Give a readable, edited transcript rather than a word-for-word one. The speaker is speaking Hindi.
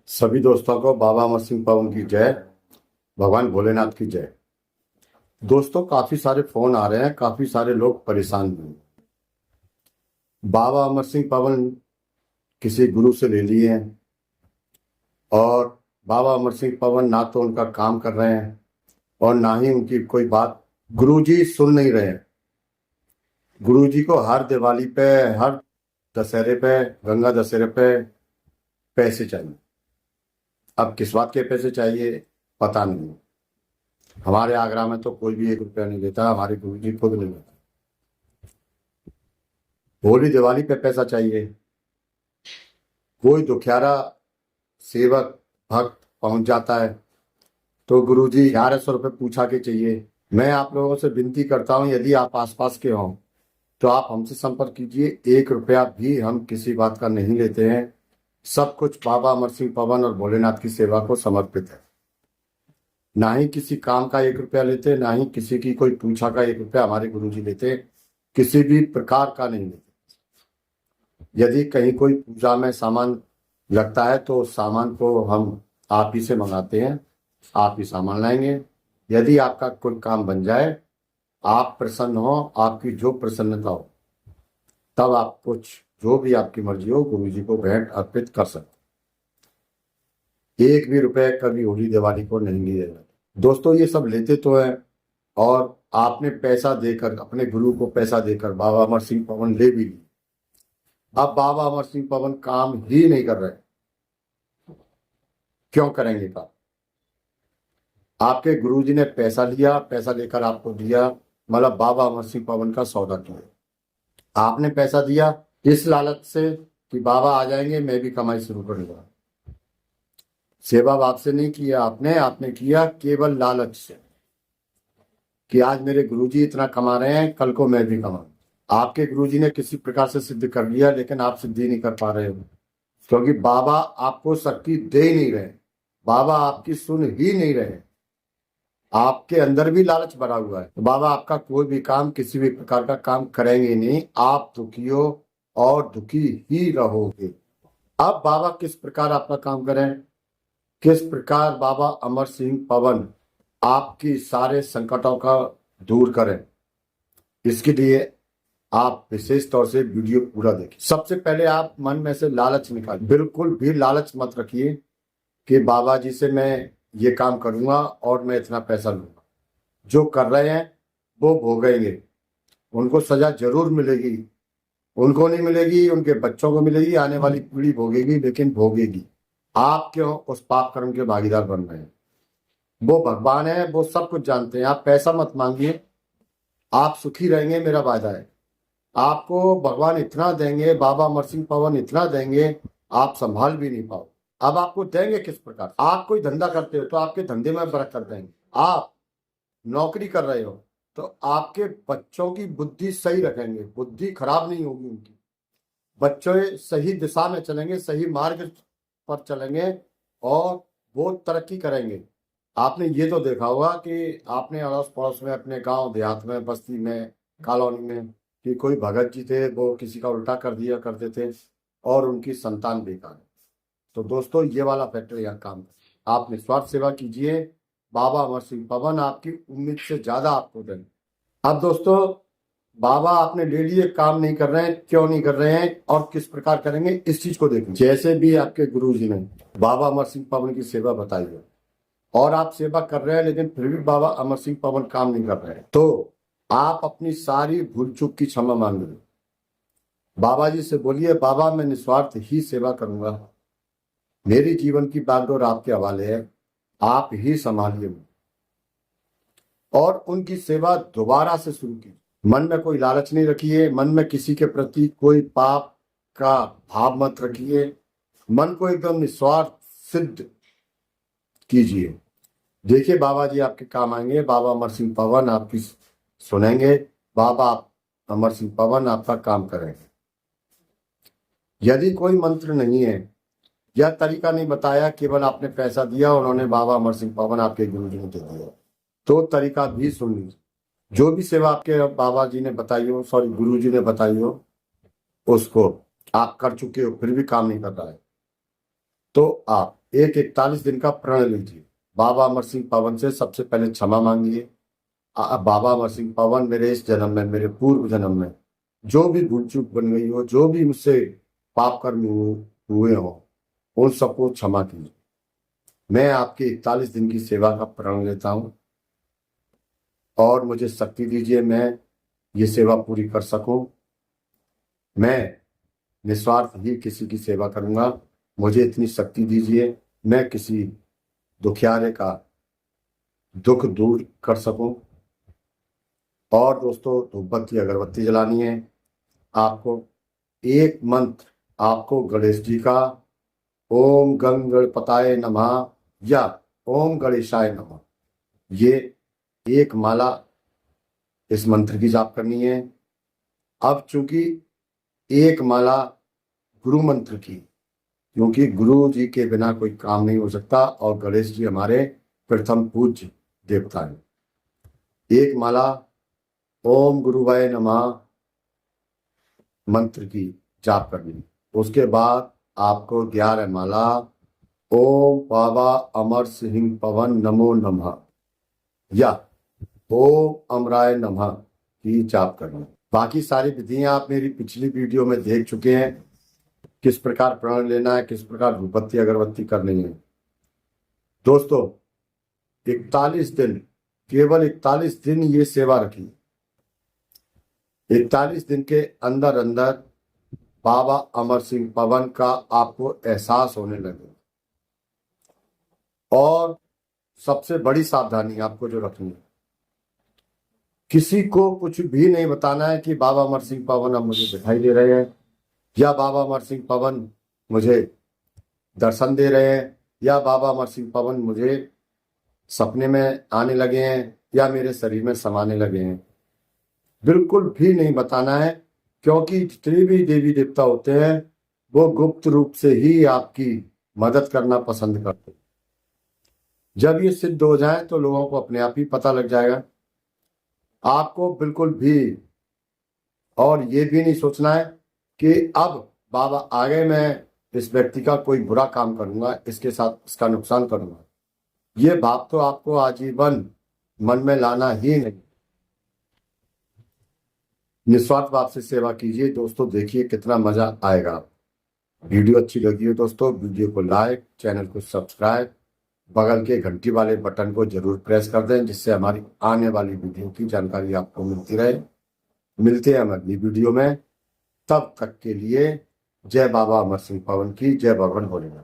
सभी दोस्तों को बाबा अमर सिंह पवन की जय। भगवान भोलेनाथ की जय। दोस्तों, काफी सारे फोन आ रहे हैं, काफी सारे लोग परेशान भी हैं। बाबा अमर सिंह पवन किसी गुरु से ले लिए हैं और बाबा अमर सिंह पवन ना तो उनका काम कर रहे हैं और ना ही उनकी कोई बात गुरुजी सुन नहीं रहे हैं। गुरुजी को हर दिवाली पे, हर दशहरे पे, गंगा दशहरे पे पैसे चाहिए। अब किस बात के पैसे चाहिए पता नहीं। हमारे आगरा में तो कोई भी 1 रुपया नहीं देता, हमारे गुरुजी खुद नहीं देते। होली दिवाली पे पैसा चाहिए। कोई दुखियारा सेवक भक्त पहुंच जाता है तो गुरुजी 1100 रुपये पूछा के चाहिए। मैं आप लोगों से विनती करता हूं, यदि आप आसपास के हों तो आप हमसे संपर्क कीजिए। 1 रुपया भी हम किसी बात का नहीं लेते हैं। सब कुछ बाबा अमर सिंह पवन और भोलेनाथ की सेवा को समर्पित है। ना ही किसी काम का 1 रुपया लेते, ना ही किसी की कोई पूछा का 1 रुपया हमारे गुरुजी लेते। किसी भी प्रकार का नहीं लेते। यदि कहीं कोई पूजा में सामान लगता है तो उस सामान को हम आप ही से मंगाते हैं, आप ही सामान लाएंगे। यदि आपका कोई काम बन जाए, आप प्रसन्न हो, आपकी जो प्रसन्नता हो, तब आप कुछ जो भी आपकी मर्जी हो गुरुजी को भेंट अर्पित कर सकते। 1 भी रुपए कभी होली दिवाली को नहीं लिए जाते। दोस्तों, ये सब लेते तो है और आपने पैसा देकर, अपने गुरु को पैसा देकर बाबा अमर सिंह पवन ले भी ली। अब बाबा अमर सिंह पवन काम ही नहीं कर रहे। क्यों करेंगे काम? आपके गुरुजी ने पैसा लिया, पैसा लेकर आपको दिया, मतलब बाबा अमर सिंह पवन का सौदा किया। आपने पैसा दिया इस लालच से कि बाबा आ जाएंगे, मैं भी कमाई शुरू करूंगा। सेवा बाप से नहीं किया आपने किया केवल लालच से कि आज मेरे गुरुजी इतना कमा रहे हैं, कल को मैं भी कमाऊं। आपके गुरुजी ने किसी प्रकार से सिद्ध कर लिया, लेकिन आप सिद्धि नहीं कर पा रहे हो, क्योंकि बाबा आपको शक्ति दे ही नहीं रहे। बाबा आपकी सुन ही नहीं रहे। आपके अंदर भी लालच भरा हुआ है तो बाबा आपका कोई भी काम, किसी भी प्रकार का काम करेंगे नहीं। आप दुखी हो और दुखी ही रहोगे। अब बाबा किस प्रकार आपका काम करें, किस प्रकार बाबा अमर सिंह पवन आपकी सारे संकटों का दूर करें, इसके लिए आप विशेष तौर से वीडियो पूरा देखें। सबसे पहले आप मन में से लालच निकालिए। बिल्कुल भी लालच मत रखिए कि बाबा जी से मैं ये काम करूंगा और मैं इतना पैसा लूंगा। जो कर रहे हैं वो भोगेंगे, उनको सजा जरूर मिलेगी। उनको नहीं मिलेगी, उनके बच्चों को मिलेगी, आने वाली पीढ़ी भोगेगी, लेकिन भोगेगी। आप क्यों उस पाप कर्म के भागीदार बन रहे हैं? वो भगवान है, वो सब कुछ जानते हैं। आप पैसा मत मांगिए, आप सुखी रहेंगे, मेरा वादा है। आपको भगवान इतना देंगे, बाबा अमर सिंह पवन इतना देंगे, आप संभाल भी नहीं पाओ। अब आपको देंगे किस प्रकार? आप कोई धंधा करते हो तो आपके धंधे में बरकत देंगे। आप नौकरी कर रहे हो तो आपके बच्चों की बुद्धि सही रखेंगे, बुद्धि खराब नहीं होगी उनकी। बच्चे सही दिशा में चलेंगे, सही मार्ग पर चलेंगे और वो तरक्की करेंगे। आपने ये तो देखा होगा कि आपने अड़ोस पड़ोस में, अपने गांव देहात में, बस्ती में, कॉलोनी में, कि कोई भगत जी थे, वो किसी का उल्टा कर दिया करते थे और उनकी संतान बेकार है। तो दोस्तों, ये वाला फैक्टर यहाँ काम है। आप निस्वार्थ सेवा कीजिए, बाबा अमर सिंह पवन आपकी उम्मीद से ज्यादा आपको देंगे। अब दोस्तों, बाबा आपने ले लिए, काम नहीं कर रहे हैं, क्यों नहीं कर रहे हैं और किस प्रकार करेंगे, इस चीज को देखें। जैसे भी आपके गुरु जी ने बाबा अमर सिंह पवन की सेवा बताई है और आप सेवा कर रहे हैं, लेकिन फिर भी बाबा अमर सिंह पवन काम नहीं कर रहे हैं, तो आप अपनी सारी भूल चूक की क्षमा मांगिए। बाबा जी से बोलिए, बाबा मैं निस्वार्थ ही सेवा करूंगा, मेरी जीवन की बागडोर आपके हवाले है, आप ही संभालिए। और उनकी सेवा दोबारा से शुरू की। मन में कोई लालच नहीं रखिए, मन में किसी के प्रति कोई पाप का भाव मत रखिए। मन को एकदम निस्वार्थ सिद्ध कीजिए। देखिए, बाबा जी आपके काम आएंगे। बाबा अमर सिंह पवन आपकी सुनेंगे, बाबा अमर सिंह पवन आपका काम करेंगे। यदि कोई मंत्र नहीं है या तरीका नहीं बताया, केवल आपने पैसा दिया, उन्होंने बाबा अमर सिंह पवन आपके गुरु जी ने दे दिया, तो तरीका भी सुन लीजिए। जो भी सेवा आपके बाबा जी ने बताई हो, सॉरी गुरु जी ने बताई हो, उसको आप कर चुके हो, फिर भी काम नहीं कर रहा है, तो आप एक 41 दिन का प्रण लीजिए। बाबा अमर सिंह पवन से सबसे पहले क्षमा मांगिए। बाबा अमर सिंह पवन, मेरे इस जन्म में, मेरे पूर्व जन्म में जो भी भूल चूक बन गई हो, जो भी मुझसे पाप कर्म हुए हो, उन सबको क्षमा कीजिए। मैं आपकी 41 दिन की सेवा का प्रण लेता हूं और मुझे शक्ति दीजिए, मैं ये सेवा पूरी कर सकूं। मैं निस्वार्थ ही किसी की सेवा करूंगा। मुझे इतनी शक्ति दीजिए, मैं किसी दुखियारे का दुख दूर कर सकूं। और दोस्तों, धूपबत्ती अगरबत्ती जलानी है आपको। एक मंत्र आपको गणेश जी का ओम गंग गणपताय नमः या ओम गणेशाय नमः, ये एक माला इस मंत्र की जाप करनी है। अब चूंकि एक माला गुरु मंत्र की, क्योंकि गुरु जी के बिना कोई काम नहीं हो सकता और गणेश जी हमारे प्रथम पूज्य देवता हैं। एक माला ओम गुरुवाय नमः मंत्र की जाप करनी। उसके बाद आपको 11 माला ओम बाबा अमर सिंह पवन नमो नमः या ओम अमराय नमः की जाप करनी। बाकी सारी विधियां आप मेरी पिछली वीडियो में देख चुके हैं, किस प्रकार प्रण लेना है, किस प्रकार धूपबत्ती अगरबत्ती करनी है। दोस्तों, 41 दिन, केवल 41 दिन ये सेवा रखी। 41 दिन के अंदर अंदर बाबा अमर सिंह पवन का आपको एहसास होने लगे। और सबसे बड़ी सावधानी आपको जो रखनी है, किसी को कुछ भी नहीं बताना है कि बाबा अमर सिंह पवन अब मुझे दिखाई दे रहे हैं, या बाबा अमर सिंह पवन मुझे दर्शन दे रहे हैं, या बाबा अमर सिंह पवन मुझे सपने में आने लगे हैं, या मेरे शरीर में समाने लगे हैं। बिल्कुल भी नहीं बताना है, क्योंकि जितने भी देवी देवता होते हैं वो गुप्त रूप से ही आपकी मदद करना पसंद करते हैं। जब ये सिद्ध हो जाए तो लोगों को अपने आप ही पता लग जाएगा। आपको बिल्कुल भी और ये भी नहीं सोचना है कि अब बाबा आगे मैं इस व्यक्ति का कोई बुरा काम करूंगा, इसके साथ इसका नुकसान करूंगा। ये भाव तो आपको आजीवन मन में लाना ही नहीं। निस्वार्थ भाव से सेवा कीजिए। दोस्तों, देखिए कितना मजा आएगा। वीडियो अच्छी लगी हो दोस्तों, वीडियो को लाइक, चैनल को सब्सक्राइब, बगल के घंटी वाले बटन को जरूर प्रेस कर दें, जिससे हमारी आने वाली वीडियो की जानकारी आपको मिलती रहे। मिलते हैं हम अगली वीडियो में। तब तक के लिए जय बाबा अमर सिंह पवन की, जय भगवान भोलेनाथ।